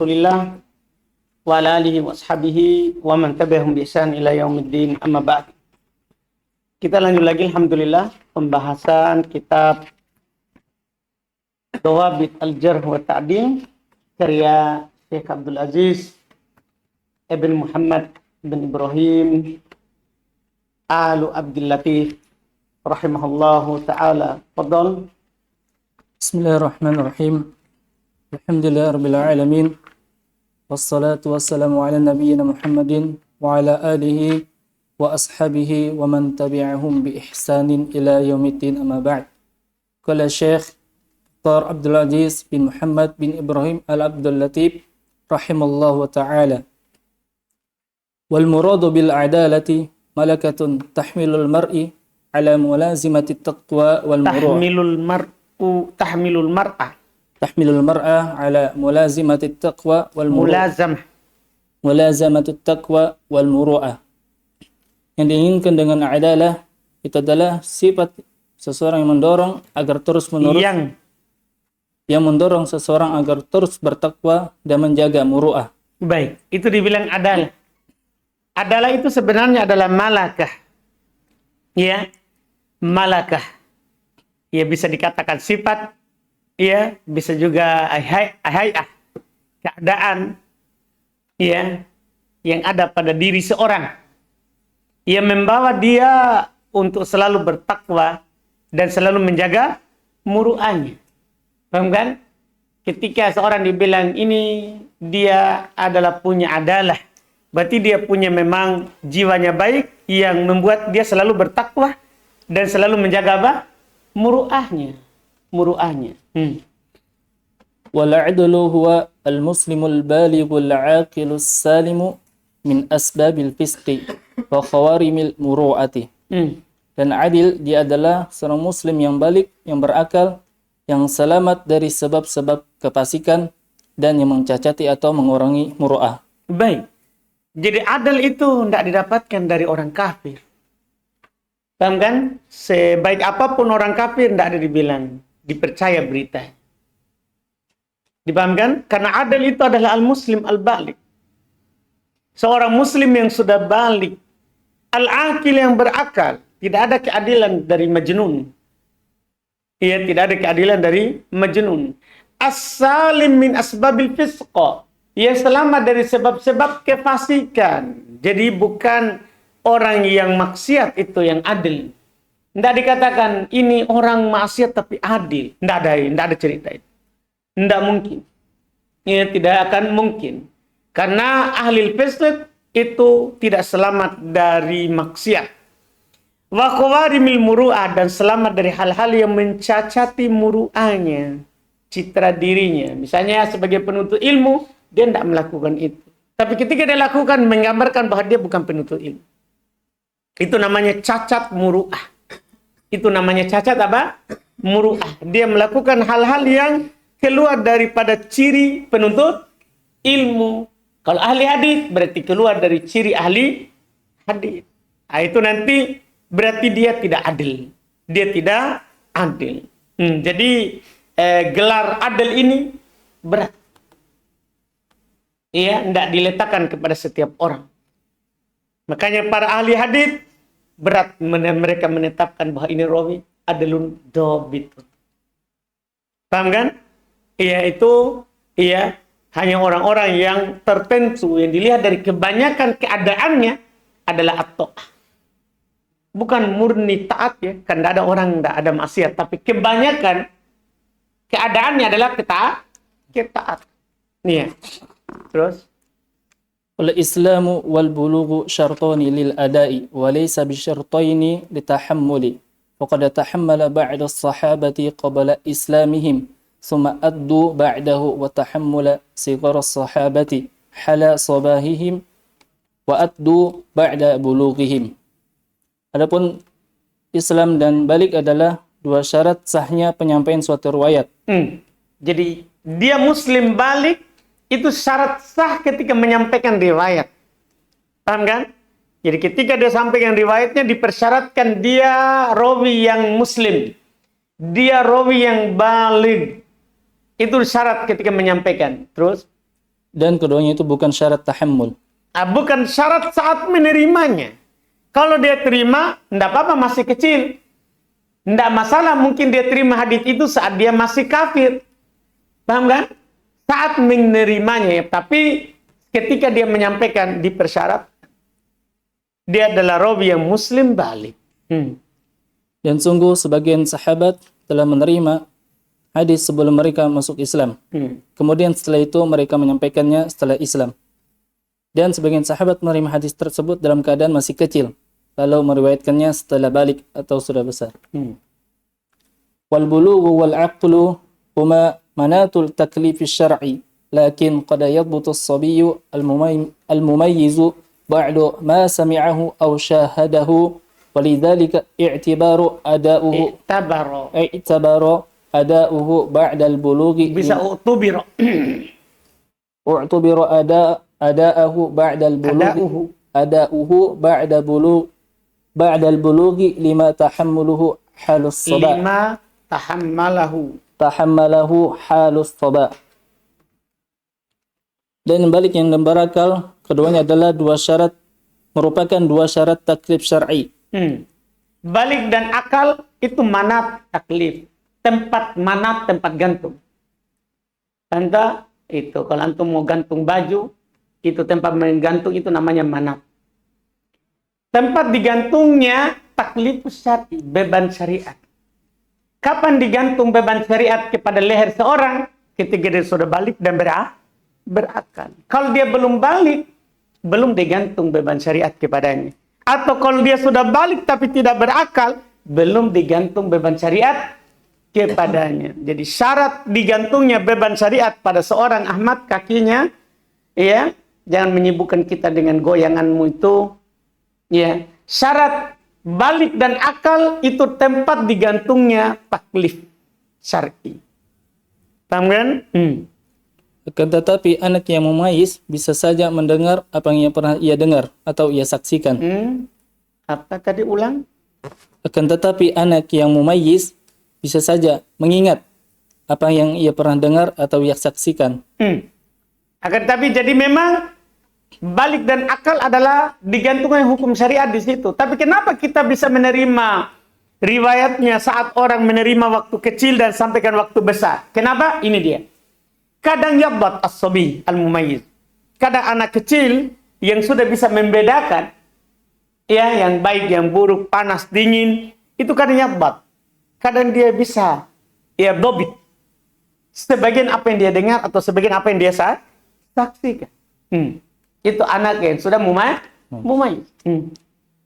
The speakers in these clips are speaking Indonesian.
Rasulillah wa ala alihi wa ashabihi wa man tabi'ahum bi ihsan ila yaumiddin, amma ba'd. Kita lanjut lagi alhamdulillah pembahasan kitab Dawabit al-Jarh wa Ta'dil karya Syekh Abdul Aziz Ibn Muhammad bin Ibrahim Alu Abdul Latif rahimahullahu ta'ala. Fadal. Bismillahirrahmanirrahim. Alhamdulillah rabbil alamin. Wassalatu wassalamu ala nabiyyina Muhammadin wa ala alihi wa ashabihi wa man tabi'ahum bi ihsanin ila yaumiddin, amma ba'd. Qala Syekh Dr. Abdul Aziz bin Muhammad bin Ibrahim Al-Abdul Latif rahimallahu ta'ala. Wal muradu bil adalati malakatun tahmilul mar'i ala mulazimati taqwa wal muru'ah. Tahmilul mar'a ala mulazimati taqwa wal muru'ah. Mulazamati taqwa wal muru'ah. Yang diinginkan dengan adalah itu adalah sifat seseorang yang mendorong agar terus menerus yang mendorong seseorang agar terus bertakwa dan menjaga muru'ah. Baik, itu dibilang adalah. Adalah itu sebenarnya adalah malakah. Ya, malakah. Ya, bisa dikatakan sifat, ya, bisa juga hay'ah, keadaan, ya, yang ada pada diri seorang. Yang membawa dia untuk selalu bertakwa dan selalu menjaga muru'ahnya. Paham kan? Ketika seorang dibilang ini dia adalah punya adalah, berarti dia punya memang jiwanya baik yang membuat dia selalu bertakwa dan selalu menjaga apa? Muru'ahnya. Wal 'adlu huwa al-muslimul balighul 'aqilus salimu min asbabil fisqi wa khawarimil muru'ati. Dan adil dia adalah seorang muslim yang balik, yang berakal, yang selamat dari sebab-sebab kefasikan dan yang mencacati atau mengurangi muru'ah. Baik. Jadi adil itu tidak didapatkan dari orang kafir. Paham kan? Sebaik apapun orang kafir tidak ada dibilang dipercaya berita. Dipahamkan? Karena adil itu adalah al-muslim al-balik. Seorang muslim yang sudah balik, al-aqil yang berakal, tidak ada keadilan dari majnun. Iya, tidak ada keadilan dari majnun. As-salim min asbabil fisqa. Ia selamat dari sebab-sebab kefasikan. Jadi bukan orang yang maksiat itu yang adil. Tidak dikatakan ini orang maksiat tapi adil. Tidak ada cerita itu. Tidak mungkin. Ini tidak akan mungkin. Karena ahli fisq itu tidak selamat dari maksiat. Wa qawarimil muru'ah, dan selamat dari hal-hal yang mencacati muru'ahnya, citra dirinya. Misalnya sebagai penuntut ilmu, dia tidak melakukan itu. Tapi ketika dia lakukan, menggambarkan bahwa dia bukan penuntut ilmu. Itu namanya cacat muru'ah. Itu namanya cacat apa? Muru'ah. Dia melakukan hal-hal yang keluar daripada ciri penuntut ilmu. Kalau ahli hadis berarti keluar dari ciri ahli hadis. Nah, itu nanti berarti dia tidak adil. Dia tidak adil. Jadi gelar adil ini berat. Iya, tidak diletakkan kepada setiap orang. Makanya para ahli hadis berat mereka menetapkan bahwa ini rawi adilun dobit. Paham kan? Iya, itu iya hanya orang-orang yang tertentu yang dilihat dari kebanyakan keadaannya adalah at-ta'ah. Bukan murni taat ya, kan tidak ada orang tidak ada maksiat, tapi kebanyakan keadaannya adalah ketaat. Iya. Terus Wal islamu wal bulughu syartani lil ada'i wa laysa bi syartaini litahammuli. Faqad tahammala ba'da as-sahabati qabla islamihim thumma addu ba'dahu wa tahammula sighar as-sahabati hala sabahihim wa addu ba'da bulughihim. Adapun Islam dan balik adalah dua syarat sahnya penyampaian suatu riwayat. Jadi dia muslim balik itu syarat sah ketika menyampaikan riwayat. Paham kan? Jadi ketika dia sampaikan riwayatnya dipersyaratkan dia rawi yang muslim. Dia rawi yang balik. Itu syarat ketika menyampaikan. Terus Dan keduanya itu bukan syarat tahammul. Bukan syarat saat menerimanya. Kalau dia terima, enggak apa-apa, masih kecil. Enggak masalah, mungkin dia terima hadis itu saat dia masih kafir. Paham kan? Saat menerimanya ya. Tapi ketika dia menyampaikan dipersyarat, dia adalah rawi yang muslim balik. Dan sungguh sebagian sahabat telah menerima hadis sebelum mereka masuk Islam. Kemudian setelah itu mereka menyampaikannya setelah Islam. Dan sebagian sahabat menerima hadis tersebut dalam keadaan masih kecil, lalu meriwayatkannya setelah balik atau sudah besar. Wal bulughu wal aqlu huma manatul taklif syar'i, lakin qad yadbutu as-sabiyyu al-mumayyizu ba'du ma sami'ahu aw syahadahu, walidhalika i'tibaru ada'uhu ba'da al-bulughi. Bisa utubiro. U'tubiru ada'ahu ba'da al-bulughi. Ada'uhu ba'da al-bulughi lima tahammuluhu halus sabah. Lima tahammalahu halus sabah. Dan balik yang berakal, keduanya adalah merupakan dua syarat taklif syar'i. Balik dan akal itu manat taklif. Tempat gantung. Anda itu kalau antum mau gantung baju, itu tempat menggantung itu namanya manat. Tempat digantungnya taklif syar'i, beban syariat. Kapan digantung beban syariat kepada leher seorang? Ketika dia sudah balik dan berakal. Kalau dia belum balik, belum digantung beban syariat kepadanya. Atau kalau dia sudah balik tapi tidak berakal, belum digantung beban syariat kepadanya. Jadi syarat digantungnya beban syariat pada seorang Ahmad kakinya, ya, jangan menyibukkan kita dengan goyanganmu itu, ya. Syarat balik dan akal itu tempat digantungnya taklif syar'i. Paham kan? Akan tetapi anak yang mumayyiz bisa saja mendengar apa yang pernah ia dengar atau ia saksikan. Apa tadi ulang? Akan tetapi anak yang mumayyiz bisa saja mengingat apa yang ia pernah dengar atau ia saksikan. Akan tetapi jadi memang balik dan akal adalah digantungkan hukum syariat di situ. Tapi kenapa kita bisa menerima riwayatnya saat orang menerima waktu kecil dan sampaikan waktu besar? Kenapa? Ini dia. Kadang yabbat as-sabi al-mumayyiz. Kadang anak kecil yang sudah bisa membedakan ya yang baik, yang buruk, panas, dingin, itu kadang yabbat. Kadang dia bisa ya dobit. Sebagian apa yang dia dengar atau sebagian apa yang dia saksikan. Itu anak yang sudah mumayyiz.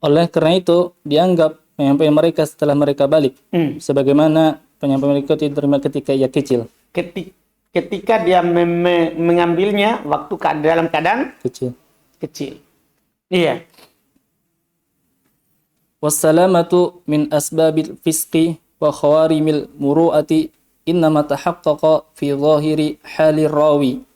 Oleh karena itu dianggap penyampaian mereka setelah mereka balik sebagaimana penyampaian mereka diterima ketika ia kecil. Ketika dia mengambilnya waktu dalam keadaan kecil. Iya. Wassalamatu min asbabil fisqi wa khawarimil muru'ati innama tahaqqaqa fi zahiri halir rawi.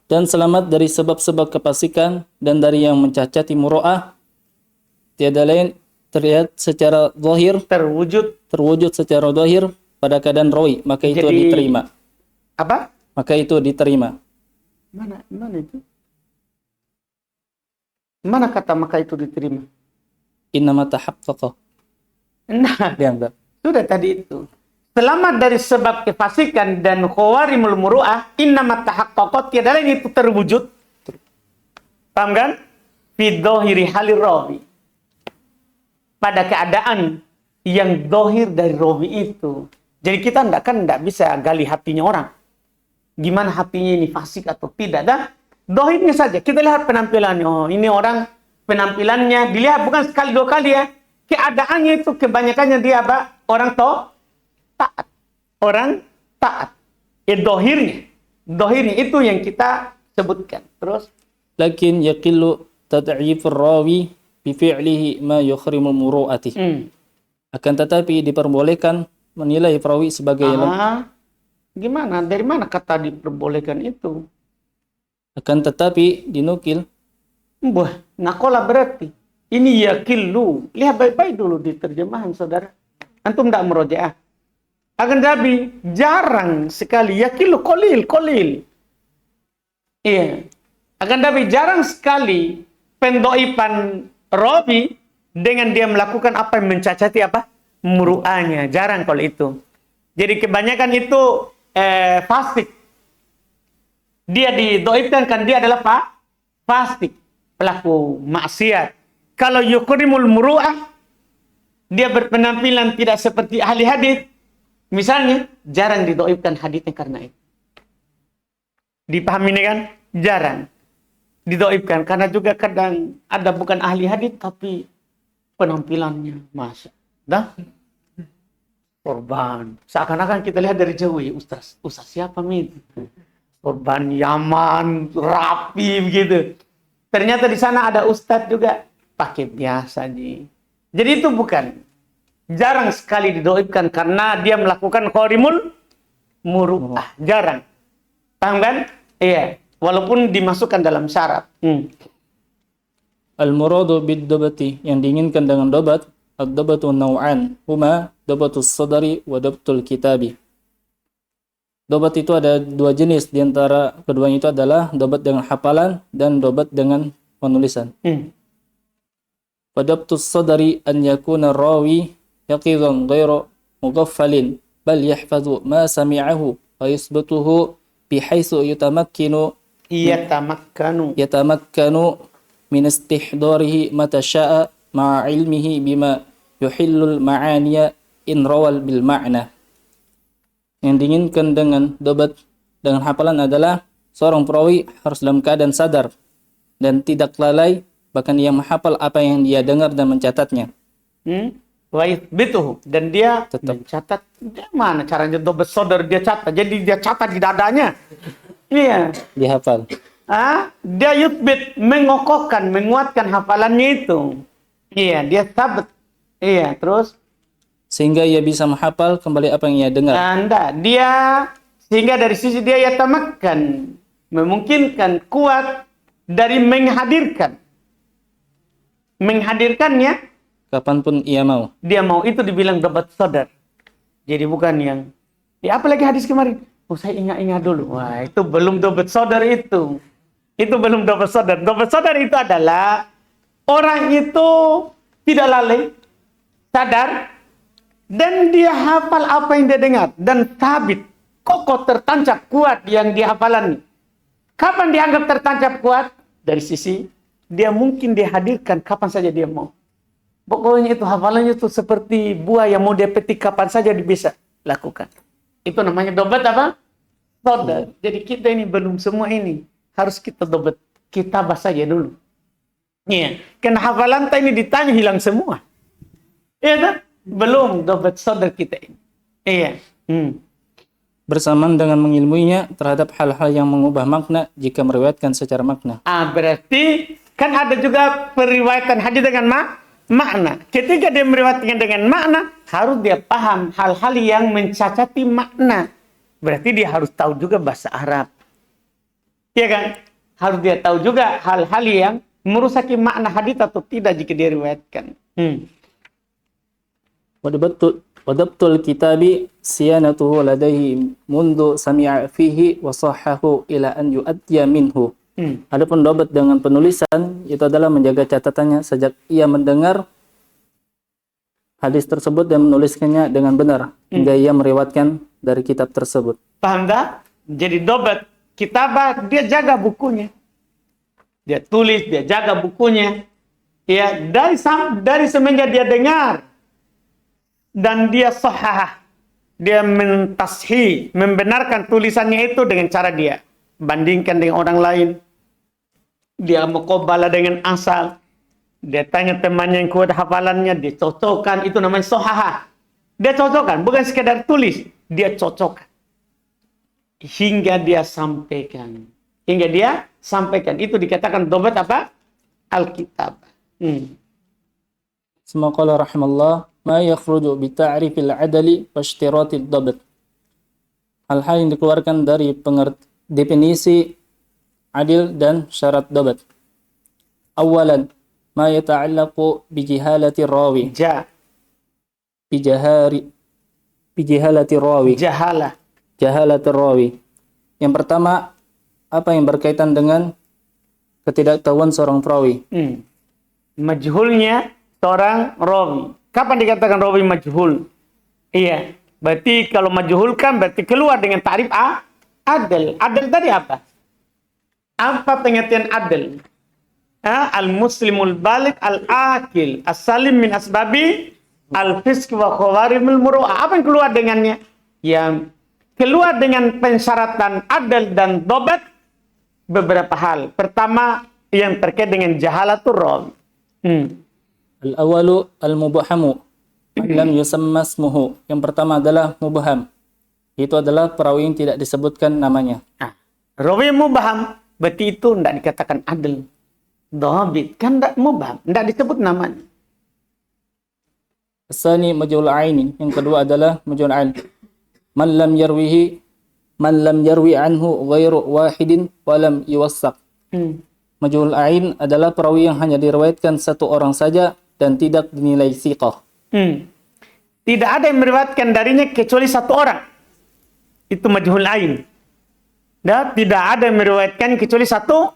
Dan selamat dari sebab-sebab kefasikan dan dari yang mencacati muru'ah tiada lain terlihat secara zahir, terwujud secara zahir pada keadaan rawi, maka itu diterima. Apa? Maka itu diterima. Mana itu? Mana kata maka itu diterima? Innama tahaqqaqa. Nah, Dianggap. sudah tadi itu. Selamat dari sebab kefasikan dan khawarimul muru'ah, innama tahaqqaqa, tiada lain itu terwujud. Paham kan? Fi dhahiri halir rawi. Pada keadaan yang dohir dari rawi itu. Jadi kita enggak bisa gali hatinya orang. Gimana hatinya ini fasik atau tidak. Dah, dohirnya saja. Kita lihat penampilannya. Oh, ini orang penampilannya dilihat bukan sekali dua kali ya. Keadaannya itu kebanyakannya dia apa? Orang taat. Orang taat. Dohirnya. Dohirnya itu yang kita sebutkan. Terus. Lakin yaqillu tad'ifur rawi bi fi'lihi ma yukhrimul muru'ati. Akan tetapi diperbolehkan menilai perawi sebagai gimana? Dari mana kata diperbolehkan itu? Akan tetapi dinukil. Nakola berarti. Ini yakillu. Lihat baik-baik dulu di terjemahan, saudara. Antum tidak merojaah. Akan tapi jarang sekali, ya kilo kolil. Iya. Akan tapi jarang sekali pendoipan rawi dengan dia melakukan apa yang mencacati apa? Muru'ahnya. Jarang kalau itu. Jadi kebanyakan itu fasik. Dia didoibkan kan dia adalah fasik. Pelaku maksiat. Kalau yukrimul muru'ah, dia berpenampilan tidak seperti ahli hadis. Misalnya, jarang didoibkan hadisnya karena itu. Dipahami ini kan? Jarang didoibkan. Karena juga kadang ada bukan ahli hadis, tapi penampilannya masa. Dah? Korban. Seakan-akan kita lihat dari jauh, ya Ustaz siapa min? Korban Yaman, rapi begitu. Ternyata di sana ada Ustaz juga pakai biasa nih. Jadi itu bukan. Jarang sekali didoibkan karena dia melakukan khorimul muru'ah. Jarang. Paham kan? Iya. Walaupun dimasukkan dalam syarat. Al-muradu bid-dobati, yang diinginkan dengan dobat, ad-dobatu naw'an, huma dobatus sadari wa dobtul kitabi. Dobat itu ada dua jenis, di antara keduanya itu adalah dobat dengan hafalan dan dobat dengan penulisan. Wadabtus sadari an yakuna rawi yaqidhan ghairu mughaffalin bal yahfazu ma sami'ahu wa yusbituhu bihaitsu yatamakkanu min istihdarihi mata sya'a ma'a ilmihi bima yuhillul ma'aniya in rawal bil ma'na. Yang diinginkan dengan dobat dengan hafalan adalah seorang perawi harus dalam keadaan sadar dan tidak lalai, bahkan ia menghafal apa yang dia dengar dan mencatatnya. Wa yuthbituhu, dan dia mencatat. Dia mana caranya dobat sodar dia catat? Jadi dia catat di dadanya. Iya. Dihafal. Dia yuthbit, mengokohkan, menguatkan hafalannya itu. Iya, dia sabat. Iya, terus Sehingga ia bisa menghafal kembali apa yang ia dengar. Dia sehingga dari sisi dia yatamakkan, memungkinkan, kuat dari menghadirkannya Kapanpun ia mau. dia mau. Itu dibilang dobat sodar. Jadi bukan yang apalagi hadis kemarin, saya ingat-ingat dulu. Wah, itu belum dobat sodar itu. Itu belum dobat sodar. Dobat sodar itu adalah orang itu tidak lalai, sadar, dan dia hafal apa yang dia dengar, dan sabit, kokoh, tertancap, kuat yang dihafalannya. Kapan dianggap tertancap kuat? Dari sisi dia mungkin dihadirkan kapan saja dia mau. Pokoknya itu hafalannya itu seperti buah yang mau dia petik kapan saja dia bisa lakukan. Itu namanya dobat apa? Sodar. Jadi kita ini belum semua ini. Harus kita dobat kitabah saja dulu. Iya. Karena hafalan ini ditanya hilang semua. Iya kan? Belum dobat sodar kita ini. Iya. Bersamaan dengan mengilmuinya terhadap hal-hal yang mengubah makna jika meriwayatkan secara makna. Berarti kan ada juga periwayatan hadis dengan makna. Ketika dia meriwayatkan dengan makna, harus dia paham hal-hal yang mencacati makna. Berarti dia harus tahu juga bahasa Arab. Iya kan? Harus dia tahu juga hal-hal yang merusaki makna hadis atau tidak jika dia riwayatkan. Wadabtul kitabi siyanatuhu ladaihi mundu sami'a fihi wa sahhahu ila an yu'addiya minhu. Adapun dobat dengan penulisan itu adalah menjaga catatannya sejak ia mendengar hadis tersebut dan menuliskannya dengan benar hingga ia meriwayatkan dari kitab tersebut. Paham tak? Jadi dobat kitabah, dia jaga bukunya. Dia tulis, dia jaga bukunya. Ya, dari semenjak dia dengar dan dia sahah, dia mentashih, membenarkan tulisannya itu dengan cara dia bandingkan dengan orang lain. Dia muqabbalah dengan asal. Dia tanya temannya yang kuat hafalannya, dia cocokkan. Itu namanya sahah. Dia cocokkan, bukan sekedar tulis, dia cocokkan. Hingga dia sampaikan. Itu dikatakan dobat apa? Alkitab. Semaqala rahimallah ma yakhruju bi ta'rifil adali wa ishtiratid dabt. Hal-hal yang dikeluarkan dari definisi adil dan syarat dabat. Awalan ma yata'allaqu bi jihalati rawi. bijahalati rawi. Jahalah. Jahalatir rawi. Yang pertama, apa yang berkaitan dengan ketidaktahuan seorang perawi? Majhulnya seorang rawi. Kapan dikatakan rawi majhul? Iya. Berarti kalau majhul kan berarti keluar dengan ta'rif adil. Adil tadi apa? Apa pengertian adil? Al-muslimul balik al-akil as-salim min asbabi al-fisq wa khawarimul muru'ah. Apa yang keluar dengannya? Yang keluar dengan pensyaratan adil dan dobat beberapa hal. Pertama, yang terkait dengan jahalatur rawi. Al-awalu al-mubhamu lam yusamma ismuhu. Yang pertama adalah mubham. Itu adalah perawi yang tidak disebutkan namanya. Rawi mubham, berarti itu tidak dikatakan adil. Dhabit kan tidak mubham, tidak disebut namanya. Asani majhul aini. Yang kedua adalah majhul ain. Man lam yarwi anhu ghairu wahidin wa lam yuwassaq. Majhul ain adalah perawi yang hanya diriwayatkan satu orang saja dan tidak dinilai thiqah. Tidak ada yang meriwayatkan darinya kecuali satu orang. Itu majhul ain. Dan tidak ada yang meriwayatkan kecuali satu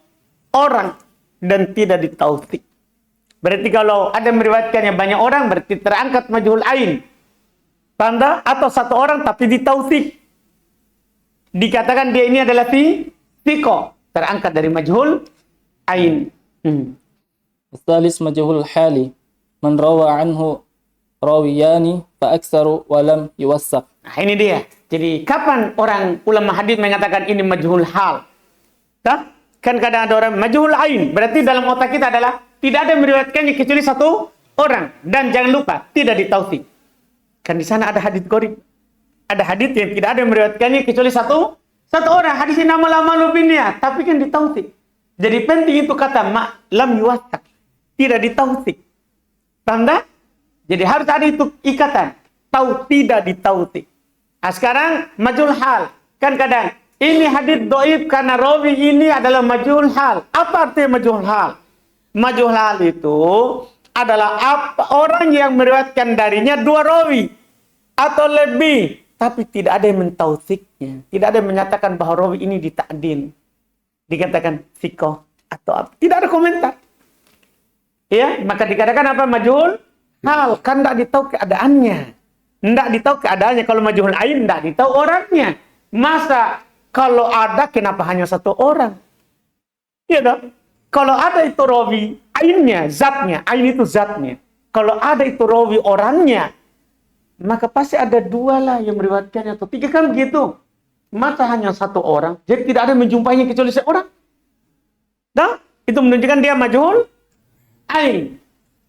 orang dan tidak ditautsik. Berarti kalau ada yang meriwayatkannya banyak orang berarti terangkat majhul ain. Tanda atau satu orang tapi ditautsik. Dikatakan dia ini adalah thiqah, terangkat dari majhul ain. Tsalis majhul hali. Man rawa anhu rawiyani fa aktsaru wa lam yuwassaq. Nah, ini dia. Jadi kapan orang ulama hadis mengatakan ini majhul hal? Kan kadang ada orang majhul ain. Berarti dalam otak kita adalah tidak ada yang meriwayatkannya kecuali satu orang. Dan jangan lupa tidak ditautsik. Kan di sana ada hadis gharib. Ada hadis yang tidak ada yang meriwayatkannya kecuali satu orang. Hadis ini nama-nama lubinya, tapi kan ditautsik. Jadi penting itu kata lam yuwassaq. Tidak ditautsik. Tanda? Jadi harus ada itu ikatan. Tahu tidak ditautsik. Nah, sekarang majhul hal. Kan kadang ini hadis dhaif karena rawi ini adalah majhul hal. Apa artinya majhul hal? Majhul hal itu adalah orang yang meriwayatkan darinya dua rawi atau lebih, tapi tidak ada yang mentausiknya. Tidak ada yang menyatakan bahwa rawi ini ditakdin. Dikatakan thiqah atau apa. Tidak ada komentar. Ya, maka dikatakan apa majhul hal, kan tidak ditahu keadaannya. Tidak ditahu keadaannya. Kalau majhul ain tidak ditahu orangnya. Masa kalau ada kenapa hanya satu orang? Iya dong. Kalau ada itu rawi ainnya, zatnya, ain itu zatnya. Kalau ada itu rawi orangnya, maka pasti ada dua lah yang meriwayatkannya atau tiga kan begitu. Masa hanya satu orang, jadi tidak ada yang menjumpainya kecuali seorang. Nah, itu menunjukkan dia majhul ain.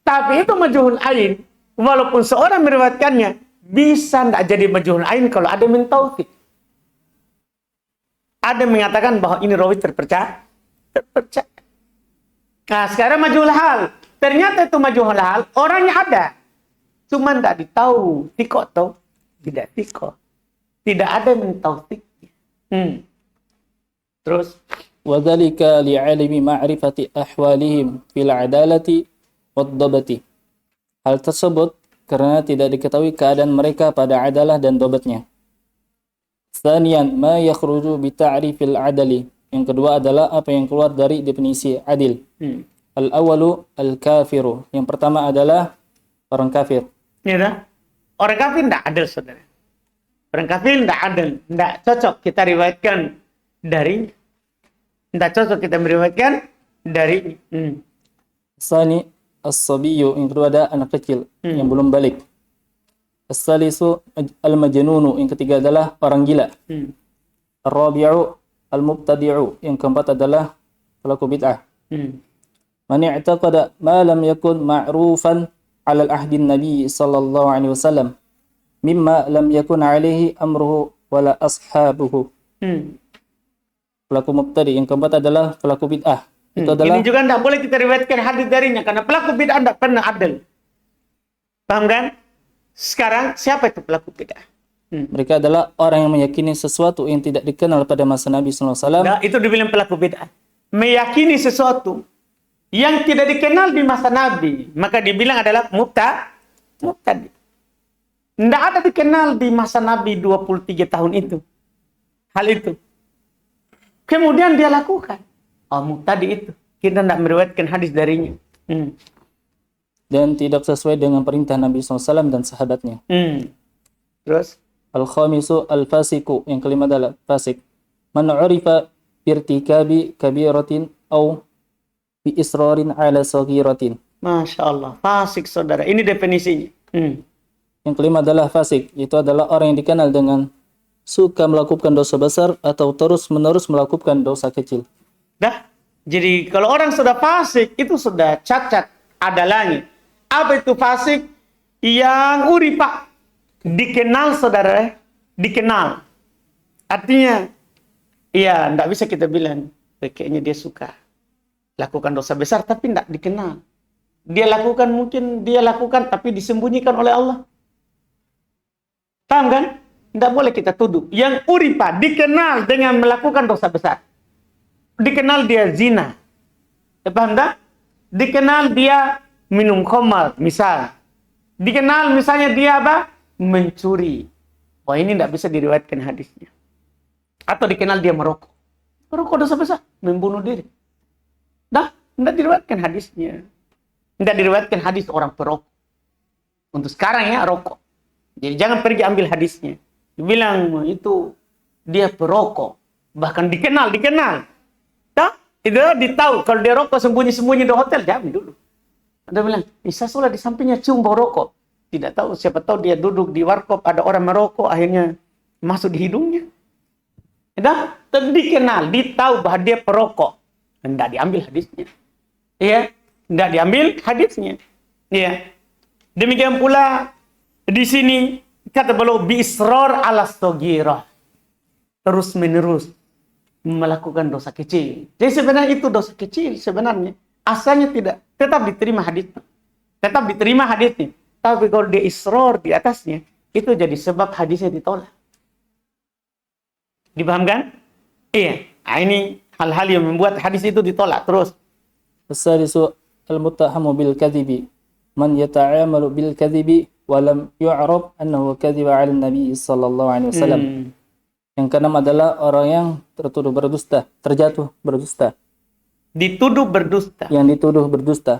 Tapi itu majhul ain, walaupun seorang meriwayatkannya, bisa tidak jadi majhul ain kalau ada yang mentautsik. Ada yang mengatakan bahwa ini rawi terpercaya. Nah, sekarang majhul hal. Ternyata itu majhul hal, orangnya ada. Cuma tidak ditahu thiqah atau tidak thiqah. Tidak ada yang mentausiknya. Terus Wadzalika li'alimi ma'rifati ahwalihim fil adalati wad-dabati. Hal tersebut karena tidak diketahui keadaan mereka pada adalah dan dobatnya. Tsaniyan ma yakhruju bi ta'rifil adali. Yang kedua adalah apa yang keluar dari definisi adil. Al-awalu al-kafiru. Yang pertama adalah orang kafir. ya dah. Orang kafir tidak adil, saudara. Orang kafir tidak adil, tidak cocok kita riwayatkan dari, tidak cocok kita meriwayatkan dari. Tsani as-sabiyyu. Yang kedua ada anak kecil yang belum balik. As-salisu al-majnunu. Yang ketiga adalah orang gila. Ar-rabi'u al-mubtadi'u. Yang keempat adalah pelaku bid'ah. Man i'taqada ma lam yakun ma'rufan 'ala al-ahdi an-nabi sallallahu alaihi wasallam mimma lam yakun 'alaihi amruhu wala ashabuhu. Pelaku mubtadi. Yang keempat adalah pelaku bid'ah. Itu adalah Ini juga tidak boleh kita riwayatkan hadis darinya karena pelaku bid'ah tidak pernah adil. Paham kan? Sekarang siapa itu pelaku bid'ah? mereka adalah orang yang meyakini sesuatu yang tidak dikenal pada masa Nabi sallallahu alaihi wasallam. Nah, itu dibilang pelaku bid'ah. Meyakini sesuatu yang tidak dikenal di masa Nabi, maka dibilang adalah mubtadi. Tidak ada dikenal di masa Nabi 23 tahun itu. Hal itu. Kemudian dia lakukan. Oh, tadi itu. Kita tidak meriwayatkan hadis darinya. Dan tidak sesuai dengan perintah Nabi SAW dan sahabatnya. Terus? Al-khamisu al-fasiku. Yang kelima adalah fasik. Man urifa birtikabi kabiratin au bi israrin ala saghiratin. Masya Allah. Fasik, saudara. Ini definisinya. Yang kelima adalah fasik. Itu adalah orang yang dikenal dengan suka melakukan dosa besar atau terus-menerus melakukan dosa kecil. Jadi kalau orang sudah fasik, itu sudah cacat adalahnya. Apa itu fasik? Yang uripa. Dikenal, saudara. Dikenal. Artinya, ya, tidak bisa kita bilang, kayaknya dia suka lakukan dosa besar, tapi tidak dikenal. Dia lakukan, mungkin dia lakukan, tapi disembunyikan oleh Allah. Paham kan? Tidak boleh kita tuduh. Yang uripa, dikenal dengan melakukan dosa besar. Dikenal dia zina. Paham tak? Dikenal dia minum khamar, misal. Dikenal misalnya dia apa? Mencuri. Oh, ini tidak bisa diriwayatkan hadisnya. Atau dikenal dia merokok. Merokok dosa besar, membunuh diri. Tidak diriwayatkan hadisnya. Tidak diriwayatkan hadis orang perokok. Untuk sekarang ya, rokok. Jadi jangan pergi ambil hadisnya. Dibilang itu dia perokok. Bahkan dikenal. Itu ditahu. Kalau dia rokok sembunyi-sembunyi di hotel, jangan dulu. Ada bilang, bisa sholat di sampingnya cium bau rokok. Tidak tahu, siapa tahu dia duduk di warkop, ada orang merokok, akhirnya masuk di hidungnya. Dikenal, ditahu bahwa dia perokok. Tidak diambil hadisnya. Iya, tidak diambil hadisnya. Iya. Demikian pula di sini kata beliau bi'israr ala saghirah. Terus menerus melakukan dosa kecil. Jadi sebenarnya itu dosa kecil sebenarnya. Asalnya tidak, tetap diterima hadisnya. Tetap diterima hadisnya. Tapi kalau dia israr di atasnya, itu jadi sebab hadisnya ditolak. Dipahamkan? Iya. Nah, ini hal-hal yang membuat hadis itu ditolak terus. As-sadisu al-muttahamu bil kadhibi. Man yata'amalu bil kadhibi wa lam yu'rab annahu kadhiba 'ala an-nabi sallallahu alaihi wasallam. Yang keenam adalah orang yang tertuduh berdusta, terjatuh berdusta. Dituduh berdusta. Yang dituduh berdusta.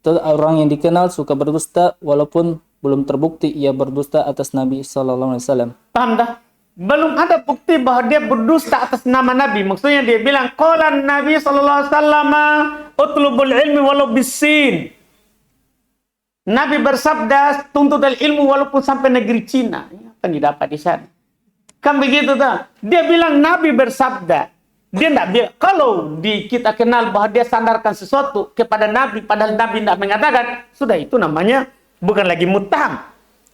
Itu orang yang dikenal suka berdusta walaupun belum terbukti ia berdusta atas Nabi sallallahu alaihi wasallam. Paham dah? Belum ada bukti bahwa dia berdusta atas nama Nabi. Maksudnya dia bilang, qala Nabi sallallahu alaihi wasallam, utlubul ilmi walau bisin. Nabi bersabda, tuntut ilmu walaupun sampai negeri Cina. Kan didapat di sana. Kan begitu tak? Dia bilang Nabi bersabda. Dia tidak bilang, kalau kita kenal bahwa dia sandarkan sesuatu kepada Nabi, padahal Nabi tidak mengatakan, sudah itu namanya bukan lagi muttaham.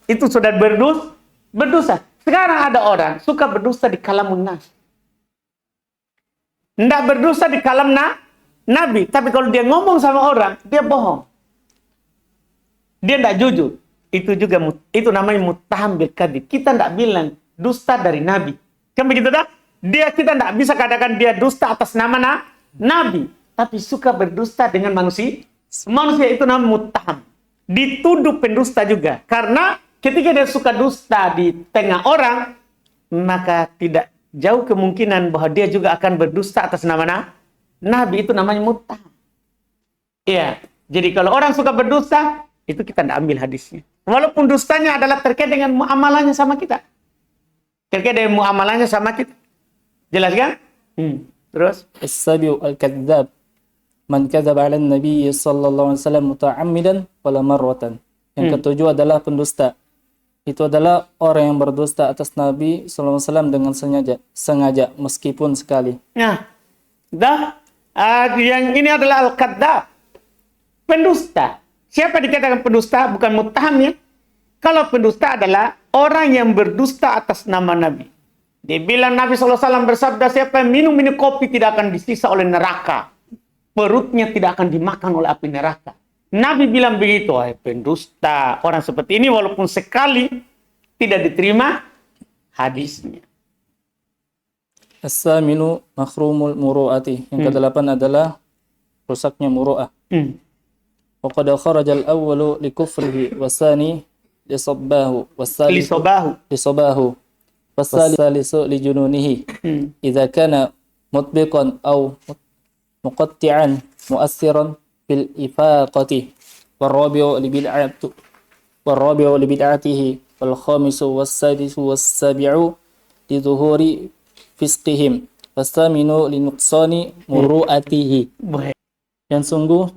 Itu sudah berdosa. Sekarang ada orang suka berdusta di kalamun nas. Tidak berdusta di kalam Nabi. Tapi kalau dia ngomong sama orang, dia bohong. Dia tidak jujur. Itu namanya muttaham bil kadhib. Kita tidak bilang dusta dari Nabi. Kan begitu dah? Kita tidak bisa katakan dia dusta atas nama Nabi. Tapi suka berdusta dengan manusia. Manusia itu namanya muttaham. Dituduh pendusta juga. Karena ketika dia suka dusta di tengah orang, maka tidak jauh kemungkinan bahwa dia juga akan berdusta atas nama Nabi. Itu namanya muttaham. Iya. Jadi kalau orang suka berdusta, itu kita tidak ambil hadisnya. Walaupun dustanya adalah terkait dengan muamalahnya sama kita. Terkait dengan muamalahnya sama kita. Jelas kan? Terus? As-sabiu al-kadzdzab. Man kadzdzaba 'ala an-nabi sallallahu alaihi wasallam muta'ammidan wala marratan. Yang ketujuh adalah pendusta. Itu adalah orang yang berdusta atas Nabi sallallahu alaihi wasallam dengan sengaja meskipun sekali. Nah, yang ini adalah al-kadzdzab. Pendusta. Siapa dikatakan pendusta? Bukan muttaham ya. Kalau pendusta adalah orang yang berdusta atas nama Nabi. Dia bilang Nabi SAW bersabda, siapa yang minum kopi tidak akan disisa oleh neraka. Perutnya tidak akan dimakan oleh api neraka. Nabi bilang begitu. Pendusta. Orang seperti ini walaupun sekali tidak diterima hadisnya. As-saminu makhrumul muru'ati. Yang kedelapan adalah rusaknya muru'ah. Wa qad kharaja al-awwalu li kufrihi wa tsani lisobbahu Li wassalisu sobahu. lisobahu wassalisu lijununihi idza kana mutbiqan aw muqatti'an mu'assiran bil ifaqati warabi'u li bid'atihi wal khamisu wassadisu wassabi'u li dhuhuri fisqihim wassaminu li nuqsani muru'atihi. Boleh. Yang sungguh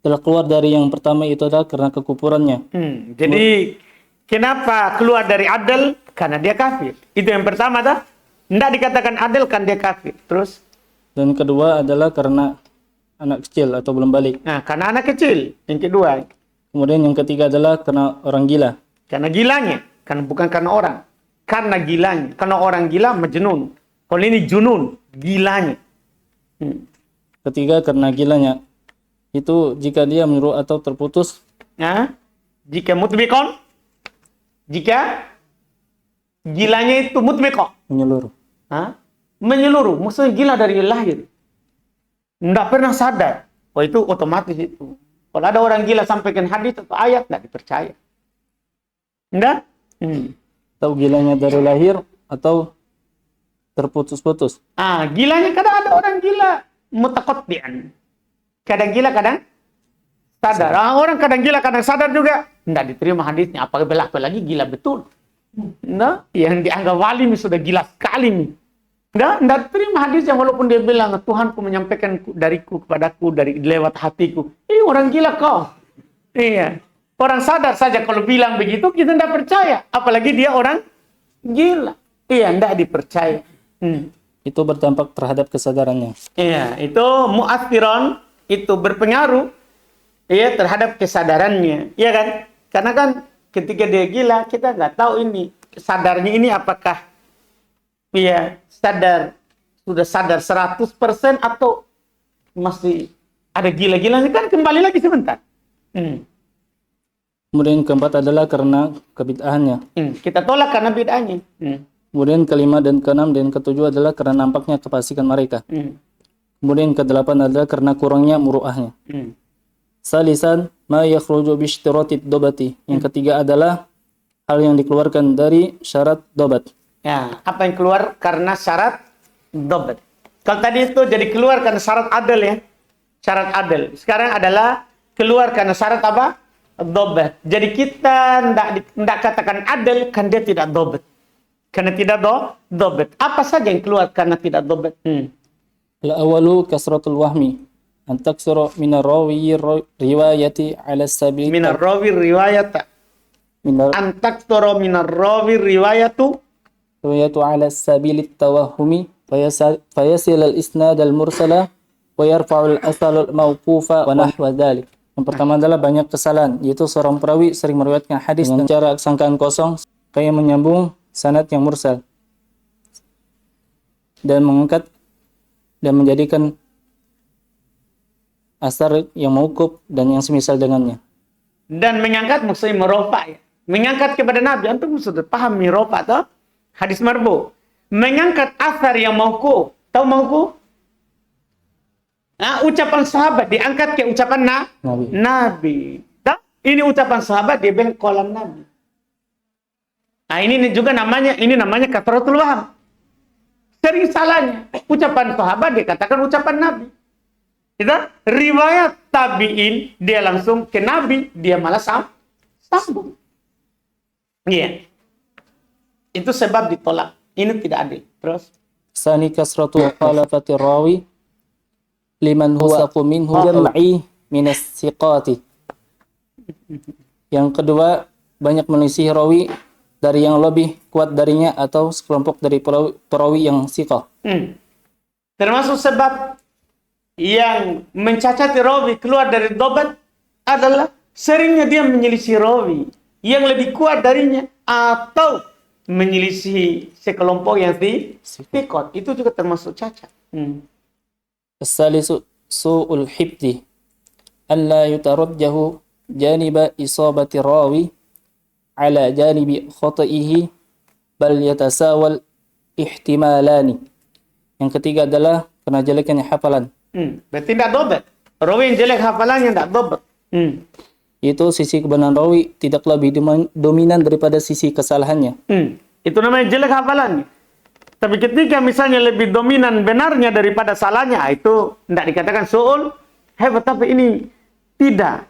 telah keluar dari yang pertama itu adalah karena kekufurannya. Jadi kenapa keluar dari adil? Karena dia kafir. Itu yang pertama dah. Tidak dikatakan adil kan dia kafir. Terus? Dan kedua adalah karena anak kecil atau belum balik. Nah, karena anak kecil. Yang kedua. Kemudian yang ketiga adalah karena orang gila. Karena gilanya. Karena bukan karena orang. Karena gilanya. Karena orang gila majnun. Kalau ini junun. Gilanya. Ketiga karena gilanya. Itu jika dia menyuruh atau terputus. Nah, jika mutbikon. Jika gilanya itu mutbikon. Menyeluruh. Menyeluruh. Maksudnya gila dari lahir. Tidak pernah sadar. Oh, itu otomatis itu. Kalau ada orang gila sampaikan hadis atau ayat, tidak dipercaya. Enggak? Atau gilanya dari lahir atau terputus-putus. Gilanya kadang ada orang gila mutakottian. Kadang gila, kadang sadar. Orang kadang gila, kadang sadar juga. Tidak diterima hadisnya. Apalagi gila betul. Nah, yang dianggap wali sudah gila sekali nih. Tidak terima hadisnya walaupun dia bilang Tuhanku menyampaikan dariku kepadaku dari lewat hatiku. Orang gila kau. Iya. Orang sadar saja kalau bilang begitu kita tidak percaya. Apalagi dia orang gila. Iya, tidak dipercaya. Itu berdampak terhadap kesadarannya. Iya, itu mu'athiron, itu berpengaruh ya terhadap kesadarannya. Iya kan? Karena kan ketika dia gila kita nggak tahu ini sadarnya ini apakah sudah sadar 100% atau masih ada gila-gilanya, kan kembali lagi sebentar. Kemudian keempat adalah karena kebid'ahannya. Kita tolak karena bid'ahnya. Kemudian kelima dan keenam dan ketujuh adalah karena nampaknya kefasikan mereka. Kemudian kedelapan adalah karena kurangnya muru'ahnya. Salisan ma yakhruju bi ishtiratid dobati. Yang ketiga adalah hal yang dikeluarkan dari syarat dobat. Ya, apa yang keluar karena syarat dobat. Kalau tadi itu jadi keluar karena syarat adil ya. Syarat adil. Sekarang adalah keluar karena syarat apa? Dobat. Jadi kita tidak katakan adil kan dia tidak dobat. Karena tidak dobat. Apa saja yang keluar karena tidak dobat? Al-awalu kasratul wahmi. An taksura minar rawi riwayati ala sabil. Minar rawi riwayata. An taksura minar rawi riwayatu. Riwayatu ala sabil tawahumi. Fayasil al-isnad al-mursala. Wa yarfa'ul asal al-mawqufa. Wa nahwa dhalik. Yang pertama adalah banyak kesalahan. Yaitu seorang perawi sering meriwayatkan hadis dengan cara sangkaan kosong. Kayak menyambung sanad yang mursal. Dan mengangkat dan menjadikan asar yang mauquf dan yang semisal dengannya. Dan mengangkat maksudnya merofa ya. Mengangkat kepada Nabi. Antum sudah paham merofa atau hadis marbu. Mengangkat asar yang mauquf. Tahu mauquf? Ucapan sahabat diangkat ke ucapan Nabi. Ini ucapan sahabat dia bilang qalan Nabi. Ini juga namanya kathratul waham. Sering salahnya. Ucapan sahabat dia katakan ucapan Nabi. Riwayat tabi'in dia langsung ke Nabi, dia malah sambung. Iya. Itu sebab ditolak. Ini tidak adil. Terus Sani kasratu khalafati rawi liman huwa minhu jam'i minas siqati. Yang kedua, banyak menyelisihi rawi dari yang lebih kuat darinya atau sekelompok dari perawi yang siqah. Termasuk sebab yang mencacati rawi keluar dari dobat adalah seringnya dia menyelisih rawi yang lebih kuat darinya atau menyelisih sekelompok yang siqat. Itu juga termasuk cacat. As-salisu su'ul hifdi an la yutarajjahu janiba isabati rawi ala janibi khata'ihi bal yatasawal ihtimalani. Yang ketiga adalah karena jeleknya hafalan. Berarti tidak dobat. Rawi yang jelek hafalannya tidak dobat. Yaitu sisi kebenaran rawi tidak lebih dominan daripada sisi kesalahannya. Itu namanya jelek hafalannya. Tapi ketika misalnya lebih dominan benarnya daripada salahnya, itu tidak dikatakan su'ul hebat. Tapi ini tidak.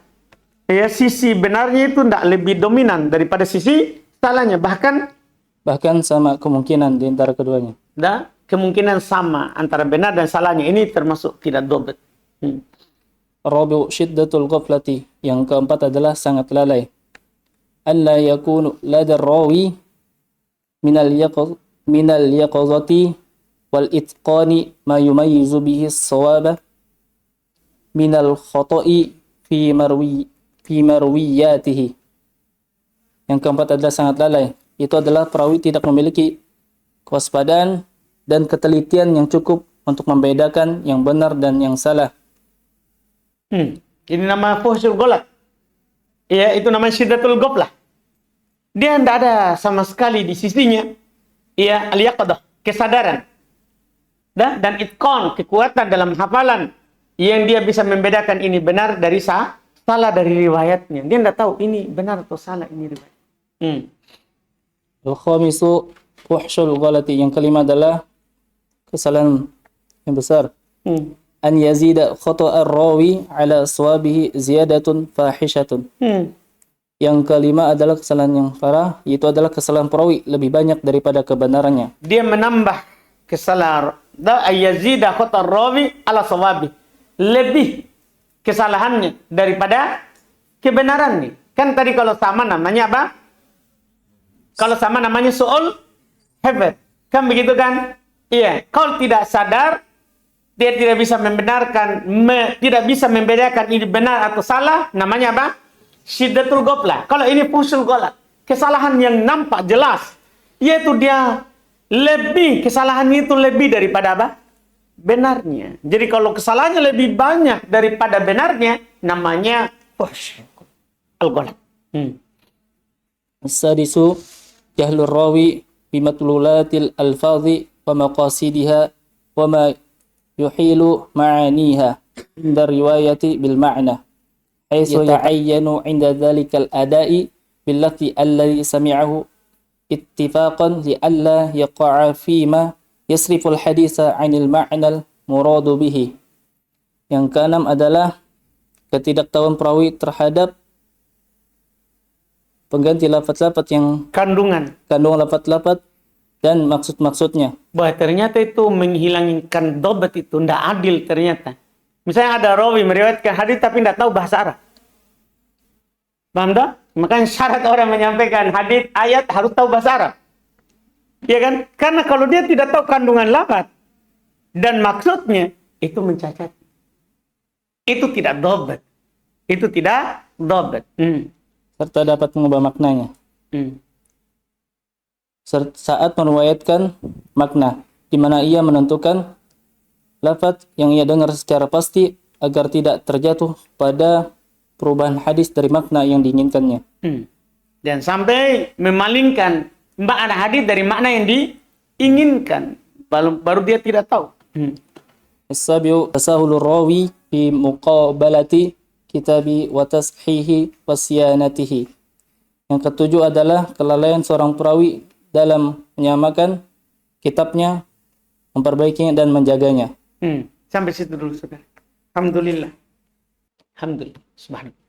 Ya, sisi benarnya itu tidak lebih dominan daripada sisi salahnya. Bahkan sama kemungkinan di antara keduanya. Kemungkinan sama antara benar dan salahnya. Ini termasuk tidak dobet. Rabi'u syiddatul ghaflati. Yang keempat adalah sangat lalai. Alla yakunu ladar rawi minal yaqazati wal itqani ma yumayyizu bihi as-sawaba minal khata'i fi marwiyatihi. Yang keempat adalah sangat lalai. Itu adalah perawi tidak memiliki kewaspadaan dan ketelitian yang cukup untuk membedakan yang benar dan yang salah. Ini nama fuhsyul ghalat. Ya, itu namanya syiddatul ghaflah. Dia tidak ada sama sekali di sisinya ya al-yaqadah, kesadaran. Dan itqan, kekuatan dalam hafalan yang dia bisa membedakan ini benar dari salah dari riwayatnya. Dia tidak tahu ini benar atau salah ini riwayat. Al-khamisu fuhsyul ghalati. Yang kelima adalah kesalahan yang besar. An yazida khata' ar-rawi ala sawabihi ziyadatun fahishatun. Yang kelima adalah kesalahan yang parah, yaitu adalah kesalahan perawi lebih banyak daripada kebenarannya. Dia menambah kesalahan. Yazida khata' ar-rawi ala sawabi. Lebih kesalahannya daripada kebenarannya. Kan tadi kalau sama namanya apa? Kalau sama namanya su'ul hebat. Kan begitu kan? Iya. Kalau tidak sadar, dia tidak bisa membenarkan, tidak bisa membedakan ini benar atau salah, namanya apa? Syiddatul ghaflah. Kalau ini fuhsyul ghalat, kesalahan yang nampak jelas, yaitu dia kesalahannya itu lebih daripada apa? Benarnya. Jadi kalau kesalahannya lebih banyak daripada benarnya, namanya fuhsyul ghalat. As-sadisu jahlur rawi bimatlulatil alfadhi wa maqasidiha wa ma yuhilu ma'aniha inda riwayati bil ma'na haythu yata'ayyanu inda dhalikal ada'i bil lafzi alladhi sami'ahu ittifaqan li alla yaqa'a fima yasriful haditha 'anil ma'nal muradu bihi. Yang keenam adalah ketidaktahuan perawi terhadap pengganti lafaz-lafaz yang kandungan lafaz-lafaz dan maksud-maksudnya. Wah, ternyata itu menghilangkan dobat itu tidak adil ternyata. Misalnya ada rawi meriwayatkan hadis tapi tidak tahu bahasa Arab. Paham tak? Makanya syarat orang menyampaikan hadis ayat harus tahu bahasa Arab. Ya kan? Karena kalau dia tidak tahu kandungan lafaz dan maksudnya, itu mencacat. Itu tidak dobat. Itu tidak dobat. Serta dapat mengubah maknanya. Saat meriwayatkan makna, di mana ia menentukan lafaz yang ia dengar secara pasti agar tidak terjatuh pada perubahan hadis dari makna yang diinginkannya. Dan sampai memalingkan makna hadis dari makna yang diinginkan, baru dia tidak tahu. As-sabiu tasahulur rawi fi muqabalati kitabi wa tashihi wa siyanatihi. Yang ketujuh adalah kelalaian seorang perawi dalam menyamakan kitabnya, memperbaikinya dan menjaganya. Sampai situ dulu, saudara. Alhamdulillah. Alhamdulillah. Subhanallah.